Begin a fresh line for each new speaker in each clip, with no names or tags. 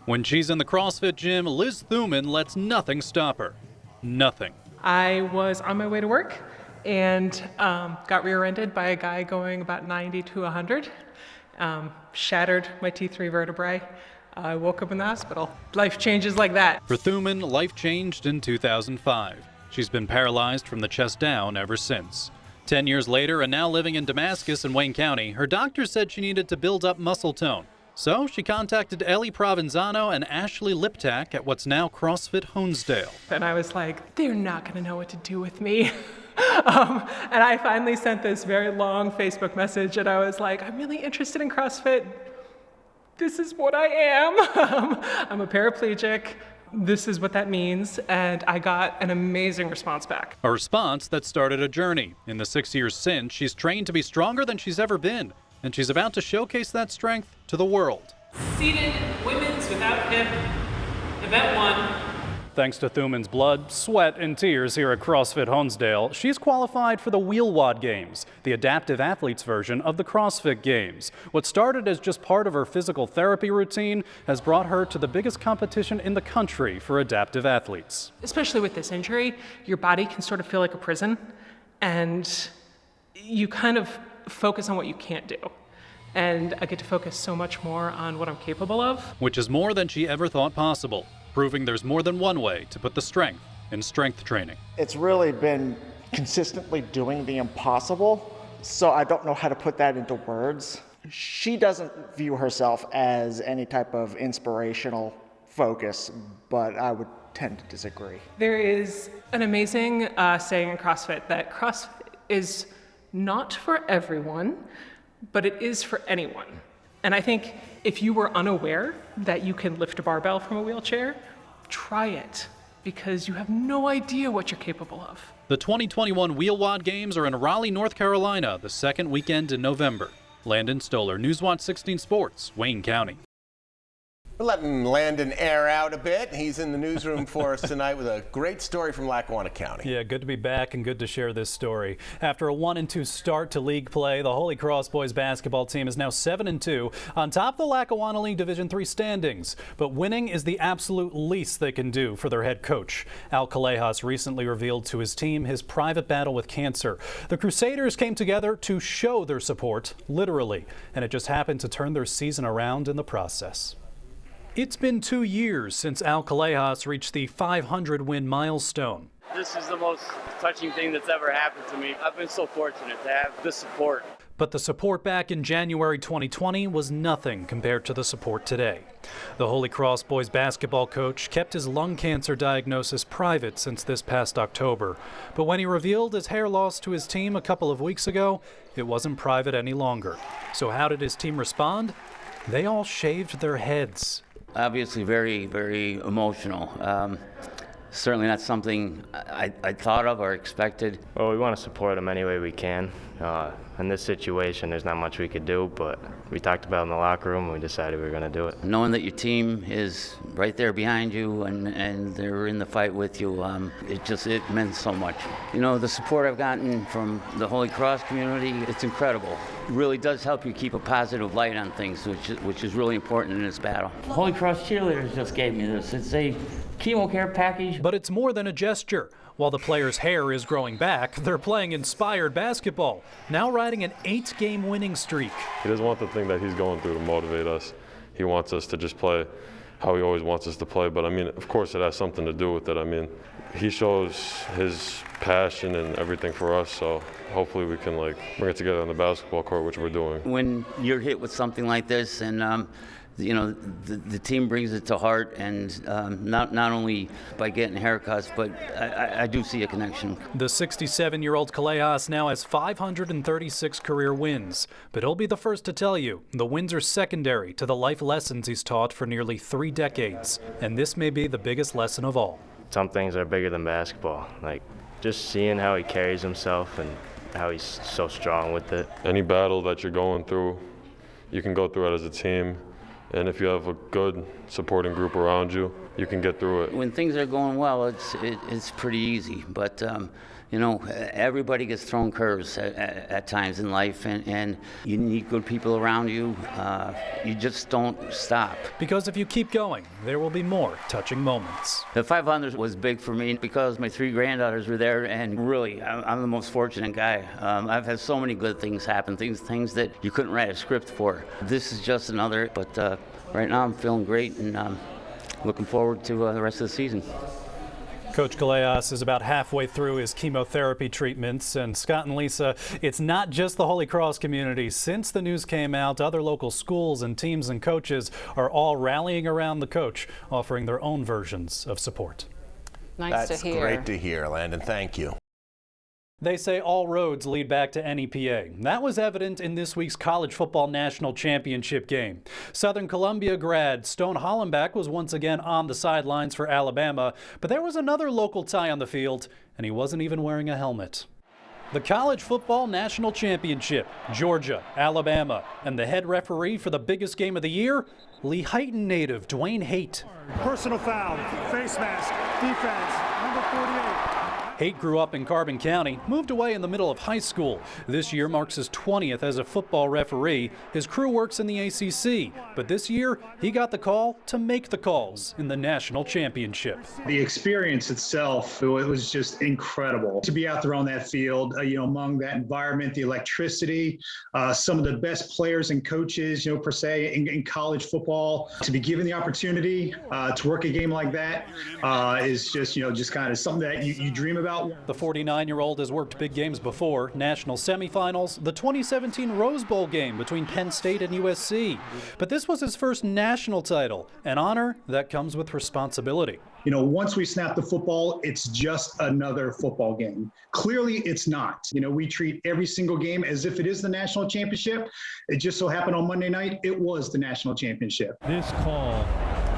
When she's in the CrossFit gym, Liz Thuman lets nothing stop her. Nothing.
I was on my way to work and got rear-ended by a guy going about 90 to 100. Shattered my T3 vertebrae. I woke up in the hospital. Life changes like that.
For Thuman, life changed in 2005. She's been paralyzed from the chest down ever since. 10 years later, and now living in Damascus in Wayne County, her doctor said she needed to build up muscle tone. So she contacted Ellie Provenzano and Ashley Liptak at what's now CrossFit Honesdale.
And I was like, they're not going to know what to do with me. And I finally sent this very long Facebook message, and I was like, I'm really interested in CrossFit. This is what I am. I'm a paraplegic. This is what that means. And I got an amazing response back.
A response that started a journey. In the 6 years since, she's trained to be stronger than she's ever been. And she's about to showcase that strength to the world.
Seated women's without hip, event 1.
Thanks to Thuman's blood, sweat, and tears here at CrossFit Honesdale, she's qualified for the Wheelwad Games, the adaptive athletes version of the CrossFit Games. What started as just part of her physical therapy routine has brought her to the biggest competition in the country for adaptive athletes.
Especially with this injury, your body can sort of feel like a prison, and you kind of focus on what you can't do. And I get to focus so much more on what I'm capable of.
Which is more than she ever thought possible, proving there's more than one way to put the strength in strength training.
It's really been consistently doing the impossible, so I don't know how to put that into words. She doesn't view herself as any type of inspirational focus, but I would tend to disagree.
There is an amazing saying in CrossFit that CrossFit is not for everyone, but it is for anyone. And I think if you were unaware that you can lift a barbell from a wheelchair, try it, because you have no idea what you're capable of.
The 2021 Wheelwad Games are in Raleigh, North Carolina, the second weekend in November. Landon, Stolar, Newswatch 16 Sports, Wayne County.
We're letting Landon air out a bit. He's in the newsroom for us tonight with a great story from Lackawanna County.
Yeah, good to be back and good to share this story. After a 1-2 start to league play, the Holy Cross boys basketball team is now 7-2 on top of the Lackawanna League Division III standings. But winning is the absolute least they can do for their head coach. Al Callejas recently revealed to his team his private battle with cancer. The Crusaders came together to show their support, literally, and it just happened to turn their season around in the process. It's been 2 years since Al Callejas reached the 500-win milestone.
This is the most touching thing that's ever happened to me. I've been so fortunate to have the support.
But the support back in January 2020 was nothing compared to the support today. The Holy Cross boys basketball coach kept his lung cancer diagnosis private since this past October. But when he revealed his hair loss to his team a couple of weeks ago, it wasn't private any longer. So how did his team respond? They all shaved their heads.
Obviously very, very emotional. Certainly not something I thought of or expected.
Well, we want to support them any way we can. In this situation, there's not much we could do, but we talked about it in the locker room and we decided we were going to do it.
Knowing that your team is right there behind you and they're in the fight with you, it meant so much. You know, the support I've gotten from the Holy Cross community, it's incredible. It really does help you keep a positive light on things, which is really important in this battle.
Holy Cross cheerleaders just gave me this. It's a chemo care package.
But it's more than a gesture. While the players' hair is growing back, they're playing inspired basketball, now riding an 8-game winning streak.
He doesn't want the thing that he's going through to motivate us. He wants us to just play how he always wants us to play. But I mean, of course it has something to do with it. I mean, he shows his passion and everything for us, so hopefully we can bring it together on the basketball court, which we're doing.
When you're hit with something like this and you know, the team brings it to heart, and not only by getting haircuts, but I do see a connection.
The 67-year-old Callejas now has 536 career wins, but he'll be the first to tell you the wins are secondary to the life lessons he's taught for nearly 3 decades, and this may be the biggest lesson of all.
Some things are bigger than basketball, like just seeing how he carries himself and how he's so strong with it.
Any battle that you're going through, you can go through it as a team. And if you have a good supporting group around you, you can get through it.
When things are going well, it's pretty easy. But you You know, everybody gets thrown curves at times in life, and you need good people around you. You just don't stop.
Because if you keep going, there will be more touching moments.
The 500 was big for me because my 3 granddaughters were there, and really, I'm the most fortunate guy. I've had so many good things happen, things that you couldn't write a script for. This is just another, but right now I'm feeling great, and looking forward to the rest of the season.
Coach Gallegos is about halfway through his chemotherapy treatments. And Scott and Lisa, it's not just the Holy Cross community. Since the news came out, other local schools and teams and coaches are all rallying around the coach, offering their own versions of support.
Nice to hear.
That's great to hear, Landon. Thank you.
They say all roads lead back to NEPA. That was evident in this week's College Football National Championship game. Southern Columbia grad Stone Hollenbach was once again on the sidelines for Alabama, but there was another local tie on the field, and he wasn't even wearing a helmet. The College Football National Championship, Georgia, Alabama, and the head referee for the biggest game of the year, Lehighton native Dwayne Haight.
Personal foul, face mask, defense, number 48.
Haight grew up in Carbon County, moved away in the middle of high school. This year marks his 20th as a football referee. His crew works in the ACC, but this year he got the call to make the calls in the national championship.
The experience itself, it was just incredible to be out there on that field, among that environment, the electricity, some of the best players and coaches, per se, in college football. To be given the opportunity to work a game like that is just kind of something that you dream about.
The 49-year-old has worked big games before, national semifinals, the 2017 Rose Bowl game between Penn State and USC. But this was his first national title, an honor that comes with responsibility.
Once we snap the football, it's just another football game. Clearly, it's not. We treat every single game as if it is the national championship. It just so happened on Monday night, it was the national championship.
This call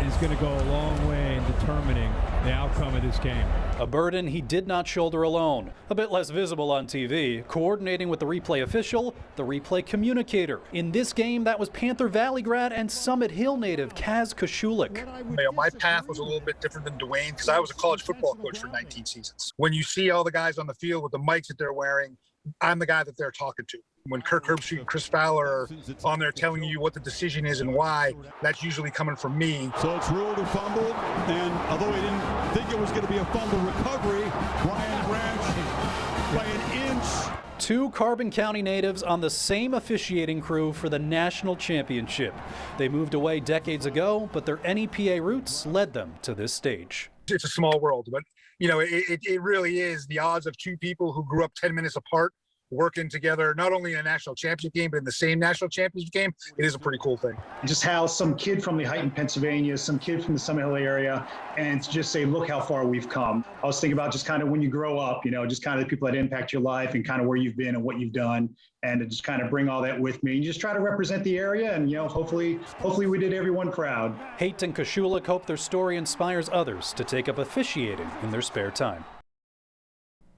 is going to go a long way in determining the outcome of this game.
A burden he did not shoulder alone. A bit less visible on TV, coordinating with the replay official, the replay communicator. In this game, that was Panther Valley grad and Summit Hill native Kaz Koshulik.
My path was a little bit different than Dwayne because I was a college football coach for 19 seasons. When you see all the guys on the field with the mics that they're wearing, I'm the guy that they're talking to. When Kirk Herbstreit and Chris Fowler are on there telling you what the decision is and why, that's usually coming from me.
So it's ruled a fumble, and although he didn't think it was going to be a fumble recovery, Brian Branch by an inch.
2 Carbon County natives on the same officiating crew for the national championship. They moved away decades ago, but their NEPA roots led them to this stage.
It's a small world, but it really is the odds of 2 people who grew up 10 minutes apart working together, not only in a national championship game, but in the same national championship game. It is a pretty cool thing.
Just how some kid from Lehighton, Pennsylvania, some kid from the Summit Hill area, and to just say, look how far we've come. I was thinking about just kind of when you grow up, just kind of the people that impact your life and kind of where you've been and what you've done, and to just kind of bring all that with me and just try to represent the area. And, hopefully we did everyone proud.
Haight and Koshulik hope their story inspires others to take up officiating in their spare time.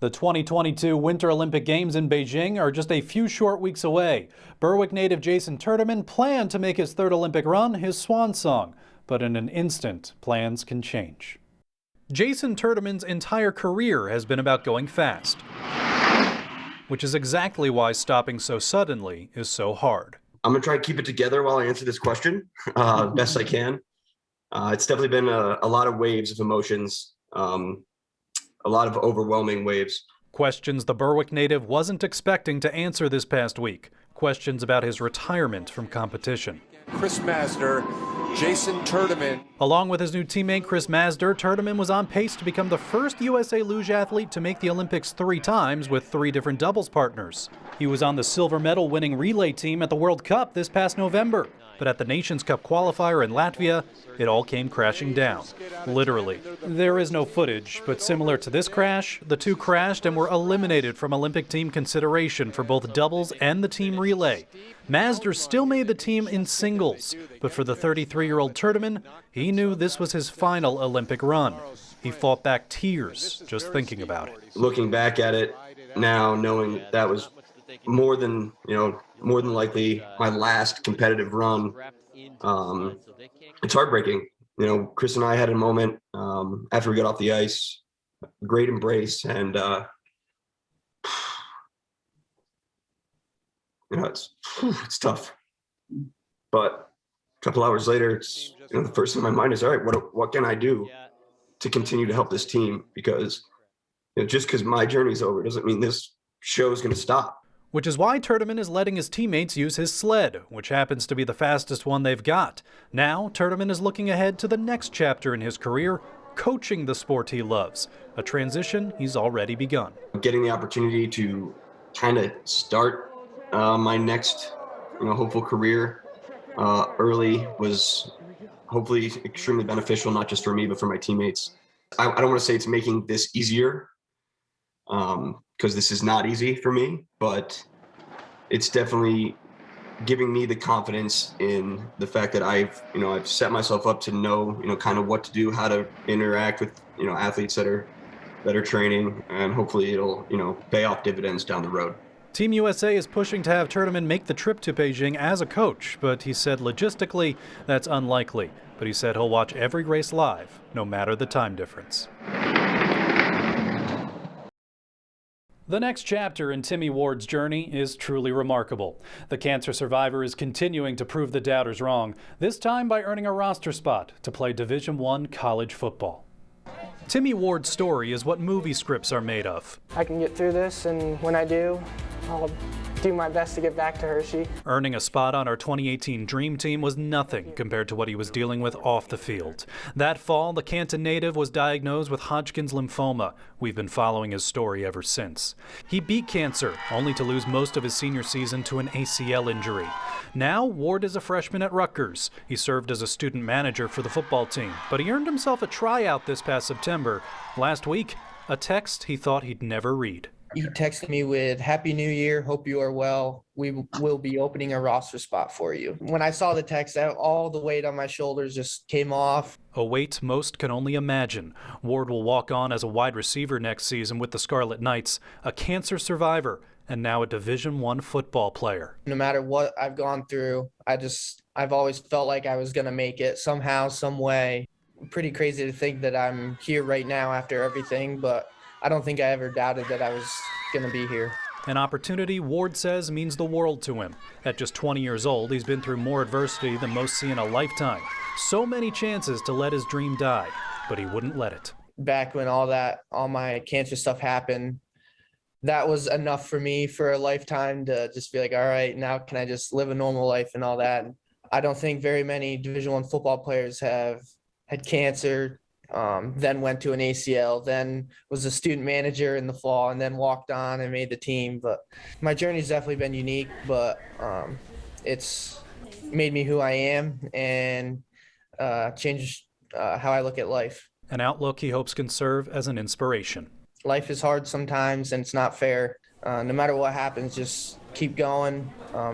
The 2022 Winter Olympic Games in Beijing are just a few short weeks away. Berwick native Jason Turdeman planned to make his 3rd Olympic run his swan song, but in an instant, plans can change. Jason Turdeman's entire career has been about going fast, which is exactly why stopping so suddenly is so hard.
I'm going to try to keep it together while I answer this question, best I can. It's definitely been a lot of waves of emotions. A lot of overwhelming waves.
Questions the Berwick native wasn't expecting to answer this past week. Questions about his retirement from competition.
Chris Masder, Jason Turdeman.
Along with his new teammate Chris Masder, Turdeman was on pace to become the first USA luge athlete to make the Olympics 3 times with 3 different doubles partners. He was on the silver medal winning relay team at the World Cup this past November. But at the Nations Cup qualifier in Latvia, it all came crashing down. Literally. There is no footage, but similar to this crash, the 2 crashed and were eliminated from Olympic team consideration for both doubles and the team relay. Masder still made the team in singles, but for the 33-year-old Turdeman, he knew this was his final Olympic run. He fought back tears just thinking about it.
Looking back at it now, knowing that was more than likely my last competitive run, it's heartbreaking. Chris and I had a moment after we got off the ice, great embrace, and it's tough. But a couple hours later, it's, the first thing in my mind is, all right, what can I do to continue to help this team? Because just because my journey's over doesn't mean this show is going to stop.
Which is why Turdeman is letting his teammates use his sled, which happens to be the fastest one they've got. Now, Turdeman is looking ahead to the next chapter in his career, coaching the sport he loves, a transition he's already begun.
Getting the opportunity to kind of start my next, hopeful career early was hopefully extremely beneficial, not just for me, but for my teammates. I don't want to say it's making this easier, because this is not easy for me, but it's definitely giving me the confidence in the fact that I've set myself up to know, kind of what to do, how to interact with, athletes that are training, and hopefully it'll, pay off dividends down the road.
Team USA is pushing to have Turdeman make the trip to Beijing as a coach, but he said logistically that's unlikely. But he said he'll watch every race live, no matter the time difference. The next chapter in Timmy Ward's journey is truly remarkable. The cancer survivor is continuing to prove the doubters wrong, this time by earning a roster spot to play Division I college football. Timmy Ward's story is what movie scripts are made of.
I can get through this, and when I do, I'll do my best to get back to Hershey.
Earning a spot on our 2018 Dream Team was nothing compared to what he was dealing with off the field. That fall, the Canton native was diagnosed with Hodgkin's lymphoma. We've been following his story ever since. He beat cancer, only to lose most of his senior season to an ACL injury. Now, Ward is a freshman at Rutgers. He served as a student manager for the football team, but he earned himself a tryout this past September. Last week, a text he thought he'd never read.
He texted me with, "Happy New Year, hope you are well. We will be opening a roster spot for you." When I saw the text, all the weight on my shoulders just came off.
A weight most can only imagine. Ward will walk on as a wide receiver next season with the Scarlet Knights, a cancer survivor, and now a Division I football player.
No matter what I've gone through, I've always felt like I was going to make it somehow, some way. Pretty crazy to think that I'm here right now after everything, but I don't think I ever doubted that I was going to be here.
An opportunity, Ward says, means the world to him. At just 20 years old, he's been through more adversity than most see in a lifetime. So many chances to let his dream die, but he wouldn't let it.
Back when all my cancer stuff happened, that was enough for me for a lifetime to just be like, all right, now can I just live a normal life and all that? I don't think very many Division I football players have had cancer, then went to an ACL, then was a student manager in the fall, and then walked on and made the team. But my journey's definitely been unique, but it's made me who I am and changed how I look at life.
An outlook he hopes can serve as an inspiration.
Life is hard sometimes, and it's not fair. No matter what happens, just keep going,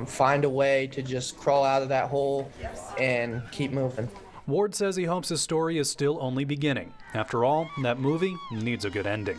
find a way to just crawl out of that hole and keep moving.
Ward says he hopes his story is still only beginning. After all, that movie needs a good ending.